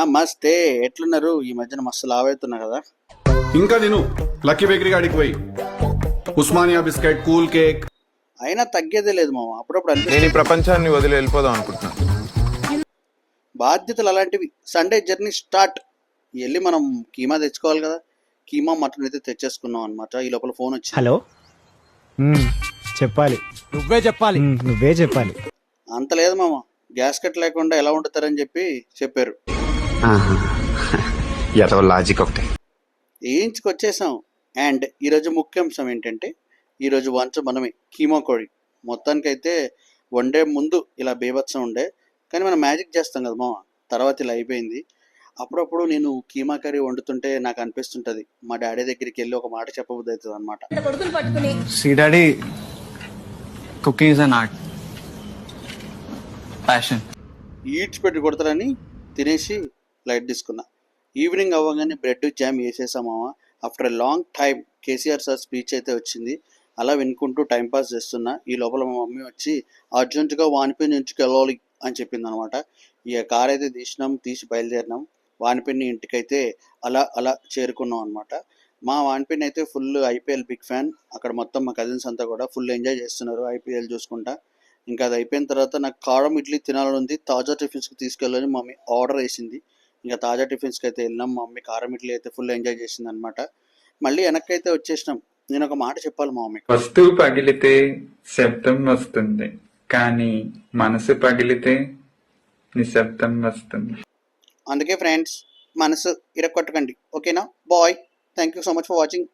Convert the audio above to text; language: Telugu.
నమస్తే, ఎట్లున్నారు? ఈ మధ్యన మస్తు లావైతున్నా కదా. ఇంకా నేను లక్కీ బేకరీ కాడికి పోయి ఉస్మానియా బిస్కెట్, కూల్ కేక్. అయినా తగ్గేదే లేదు మామ. అప్పుడప్పుడు నేను ఈ అనిపిస్తుంది ప్రపంచాన్ని వదిలి వెళ్ళిపోదాం అనుకుంటున్నాను. బాధ్యతలు అలాంటివి. Sunday journey start. వెళ్ళి మనం కీమా తెచ్చుకోవాలి కదా. కీమా మటన్ అయితే తెచ్చేసుకున్నాం అనమాట. ఈ లోపల ఫోన్ వచ్చింది. హలో. చెప్పాలి. నువ్వే చెప్పాలి. అంత లేదు మామ, గ్యాస్ కట్ లేకుండా ఎలా వండుతారని చెప్పారు. లాజిక్ ఒకటి వేయించుకొచ్చేసాం. అండ్ ఈరోజు ముఖ్యాంశం ఏంటంటే, ఈరోజు వంచ మనమే కీమా కోడి. మొత్తానికైతే వండే ముందు ఇలా బీభత్సం ఉండే, కానీ మనం మ్యాజిక్ చేస్తాం కదా మామ, తర్వాత ఇలా అయిపోయింది. అప్పుడప్పుడు నేను కీమా కర్రీ వండుతుంటే నాకు అనిపిస్తుంటుంది, మా డాడీ దగ్గరికి వెళ్ళి ఒక మాట చెప్పబుద్ధి అవుతుంది అనమాట. See, Daddy, cooking is an art. Passion. ఈడ్చి పెట్టి కొడతారని తినేసి లైట్ తీసుకున్నా. ఈవినింగ్ అవ్వగానే బ్రెడ్ జామ్ వేసేసామామ. After a long time KCR sir speech అయితే వచ్చింది. అలా వినుకుంటూ టైంపాస్ చేస్తున్నా. ఈ లోపల మా మమ్మీ వచ్చి అర్జెంటుగా వానిపల్లి నుంచి వెళ్ళాలి అని చెప్పింది అనమాట. ఇక కార్ అయితే తీసి బయలుదేరినాం. వానిపల్లి ఇంటికైతే అలా చేరుకున్నాం అనమాట. మా వానిపల్లి అయితే ఫుల్ ఐపీఎల్ బిగ్ ఫ్యాన్. అక్కడ మొత్తం మా కజిన్స్ అంతా కూడా ఫుల్ ఎంజాయ్ చేస్తున్నారు ఐపీఎల్ చూసుకుంటా. ఇంకా అది అయిపోయిన తర్వాత నాకు కారం ఇడ్లీ తినాలని ఉంది. తాజా టిఫిన్స్కి తీసుకెళ్ళని మమ్మీ ఆర్డర్ వేసింది. ఇంకా తాజా టిఫిన్స్కి అయితే వెళ్ళినాం. మా మమ్మీ కారం ఇడ్లీ అయితే ఫుల్ ఎంజాయ్ చేసింది అనమాట. మళ్ళీ వెనక్కి అయితే వచ్చేసినాం. నేను ఒక మాట చెప్పాలి మా మమ్మీకి. వస్తువు పగిలితే శబ్దం వస్తుంది, కానీ మనసు పగిలితే నిశ్శబ్దం వస్తుంది. అందుకే ఫ్రెండ్స్, మనసు ఇరక్కొట్టకండి, ఓకేనా? Bye. Thank you so much for watching.